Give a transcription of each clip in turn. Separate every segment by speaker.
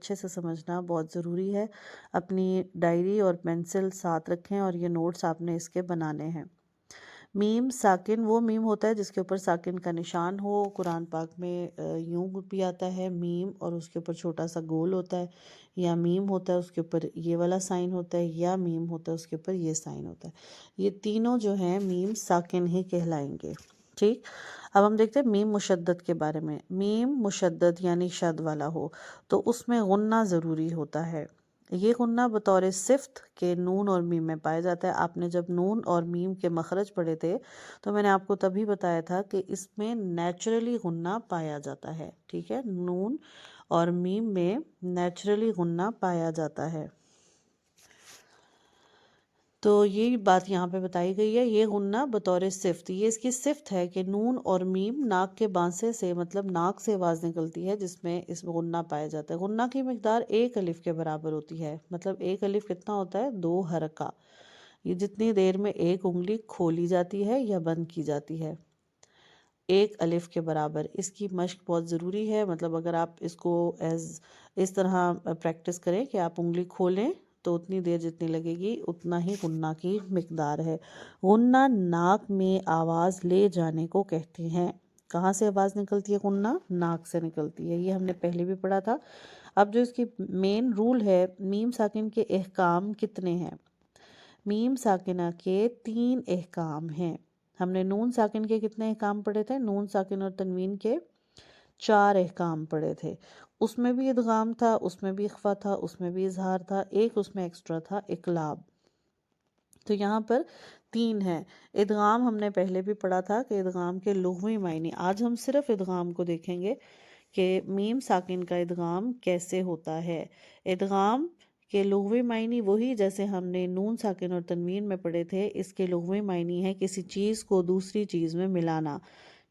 Speaker 1: اچھے سے سمجھنا بہت ضروری ہے. اپنی ڈائری اور پینسل ساتھ رکھیں اور یہ نوٹس آپ نے اس کے بنانے ہیں. میم ساکن وہ میم ہوتا ہے جس کے اوپر ساکن کا نشان ہو. قرآن پاک میں یوں بھی آتا ہے میم اور اس کے اوپر چھوٹا سا گول ہوتا ہے، یا میم ہوتا ہے اس کے اوپر یہ والا سائن ہوتا ہے، یا میم ہوتا ہے اس کے اوپر یہ سائن ہوتا ہے. یہ تینوں جو ہیں میم ساکن ہی کہلائیں گے. ٹھیک. اب ہم دیکھتے ہیں میم مشدد کے بارے میں. میم مشدد یعنی شد والا ہو تو اس میں غنہ ضروری ہوتا ہے. یہ غنہ بطور صفت کے نون اور میم میں پایا جاتا ہے. آپ نے جب نون اور میم کے مخرج پڑھے تھے تو میں نے آپ کو تبھی بتایا تھا کہ اس میں نیچرلی غنہ پایا جاتا ہے. ٹھیک ہے، نون اور میم میں نیچرلی غنہ پایا جاتا ہے. تو یہ بات یہاں پہ بتائی گئی ہے. یہ غنہ بطور صفت، یہ اس کی صفت ہے کہ نون اور میم ناک کے بانسے سے، مطلب ناک سے آواز نکلتی ہے جس میں اس میں غنہ پایا جاتا ہے. غنہ کی مقدار ایک الف کے برابر ہوتی ہے. مطلب ایک الف کتنا ہوتا ہے؟ 2 حرکہ. یہ جتنی دیر میں ایک انگلی کھولی جاتی ہے یا بند کی جاتی ہے، ایک الف کے برابر. اس کی مشق بہت ضروری ہے. مطلب اگر آپ اس کو اس طرح پریکٹس کریں کہ آپ انگلی کھولیں تو اتنی دیر جتنی لگے گی اتنا ہی غنہ کی مقدار ہے. غنہ ناک میں آواز لے جانے کو کہتے ہیں. کہاں سے آواز نکلتی ہے؟ غنہ ناک سے نکلتی ہے. یہ ہم نے پہلے بھی پڑھا تھا. اب جو اس کی مین رول ہے، میم ساکن کے احکام کتنے ہیں؟ میم ساکنہ کے 3 احکام ہیں. ہم نے نون ساکن کے کتنے احکام پڑھے تھے؟ نون ساکن اور تنوین کے 4 احکام پڑھے تھے. اس میں بھی ادغام تھا، اس میں بھی اخفا تھا، اس میں بھی اظہار تھا، ایک اس میں ایکسٹرا تھا، اقلاب. تو یہاں پر 3 ہیں. ادغام ہم نے پہلے بھی پڑھا تھا کہ ادغام کے لغوی معنی. آج ہم صرف ادغام کو دیکھیں گے کہ میم ساکن کا ادغام کیسے ہوتا ہے. ادغام کے لغوی معنی وہی جیسے ہم نے نون ساکن اور تنوین میں پڑھے تھے. اس کے لغوی معنی ہے کسی چیز کو دوسری چیز میں ملانا.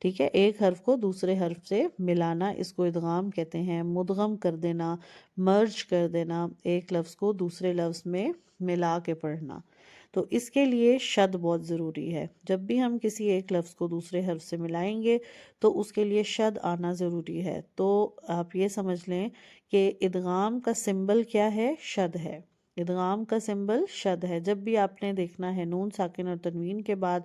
Speaker 1: ٹھیک ہے، ایک حرف کو دوسرے حرف سے ملانا، اس کو ادغام کہتے ہیں. مدغم کر دینا، مرج کر دینا، ایک لفظ کو دوسرے لفظ میں ملا کے پڑھنا. تو اس کے لیے شد بہت ضروری ہے. جب بھی ہم کسی ایک لفظ کو دوسرے حرف سے ملائیں گے تو اس کے لیے شد آنا ضروری ہے. تو آپ یہ سمجھ لیں کہ ادغام کا سمبل کیا ہے؟ شد ہے. ادغام کا سمبل شد ہے. جب بھی آپ نے دیکھنا ہے نون ساکن اور تنوین کے بعد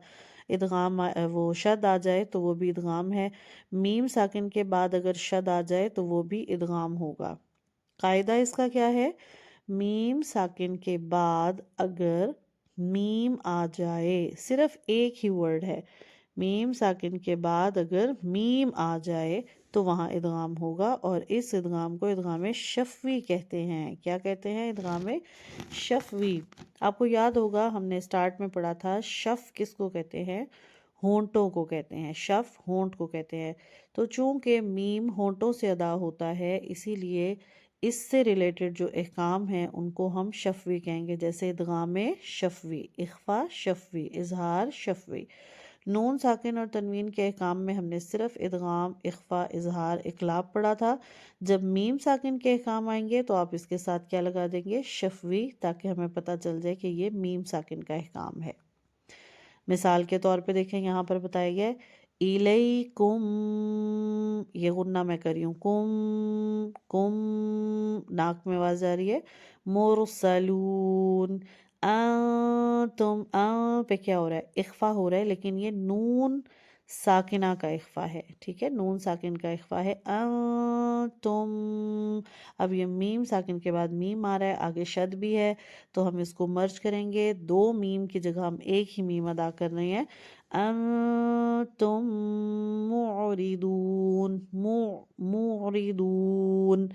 Speaker 1: ادغام وہ شد آ جائے تو وہ بھی ادغام ہے. میم ساکن کے بعد اگر شد آ جائے تو وہ بھی ادغام ہوگا. قاعدہ اس کا کیا ہے؟ میم ساکن کے بعد اگر میم آ جائے، صرف ایک ہی ورڈ ہے، میم ساکن کے بعد اگر میم آ جائے تو وہاں ادغام ہوگا. اور اس ادغام کو ادغام شفوی کہتے ہیں. کیا کہتے ہیں؟ ادغام شفوی. آپ کو یاد ہوگا ہم نے سٹارٹ میں پڑھا تھا شف کس کو کہتے ہیں؟ ہونٹوں کو کہتے ہیں. شف ہونٹ کو کہتے ہیں. تو چونکہ میم ہونٹوں سے ادا ہوتا ہے اسی لیے اس سے ریلیٹڈ جو احکام ہیں ان کو ہم شفوی کہیں گے. جیسے ادغام شفوی، اخفا شفوی، اظہار شفوی. نون ساکن اور تنوین کے احکام میں ہم نے صرف ادغام، اخفا، اظہار، اقلاب پڑھا تھا. جب میم ساکن کے احکام آئیں گے تو آپ اس کے ساتھ کیا لگا دیں گے؟ شفوی، تاکہ ہمیں پتہ چل جائے کہ یہ میم ساکن کا احکام ہے. مثال کے طور پہ دیکھیں یہاں پر بتایا گیا ہے الیکم، یہ غنہ میں کر رہی ہوں، کم کم، ناک میں آواز آ رہی ہے. مرسلون، انتم، پہ کیا ہو رہا ہے؟ اخفا ہو رہا ہے، لیکن یہ نون ساکنہ کا اخفا ہے. ٹھیک ہے، نون ساکن کا اخفا ہے. انتم. اب یہ میم ساکن کے بعد میم آ رہا ہے، آگے شد بھی ہے تو ہم اس کو مرج کریں گے. 2 میم کی جگہ ہم ایک ہی میم ادا کر رہے ہیں. انتم معرضون، معرضون.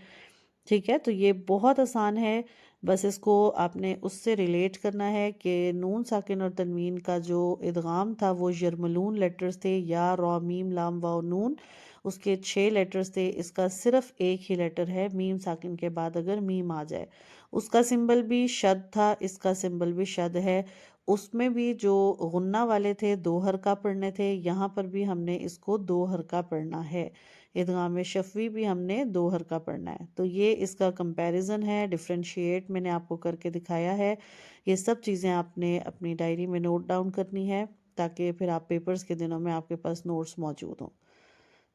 Speaker 1: ٹھیک ہے، تو یہ بہت آسان ہے. بس اس کو آپ نے اس سے ریلیٹ کرنا ہے کہ نون ساکن اور تنوین کا جو ادغام تھا وہ یرملون لیٹرز تھے، یا را میم لام واو نون، اس کے 6 لیٹرز تھے. اس کا صرف ایک ہی لیٹر ہے میم ساکن کے بعد اگر میم آ جائے. اس کا سمبل بھی شد تھا، اس کا سمبل بھی شد ہے. اس میں بھی جو غنہ والے تھے 2 حرکہ پڑھنے تھے، یہاں پر بھی ہم نے اس کو 2 حرکہ پڑھنا ہے. ادغام شفوی بھی ہم نے 2 حرکہ پڑھنا ہے. تو یہ اس کا کمپیریزن ہے، ڈفرینشیٹ میں نے آپ کو کر کے دکھایا ہے. یہ سب چیزیں آپ نے اپنی ڈائری میں نوٹ ڈاؤن کرنی ہے تاکہ پھر آپ پیپرز کے دنوں میں آپ کے پاس نوٹس موجود ہوں.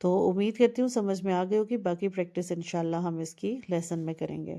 Speaker 1: تو امید کرتی ہوں سمجھ میں آ گئی ہوگی، باقی پریکٹس انشاءاللہ ہم اس کی لیسن میں کریں گے۔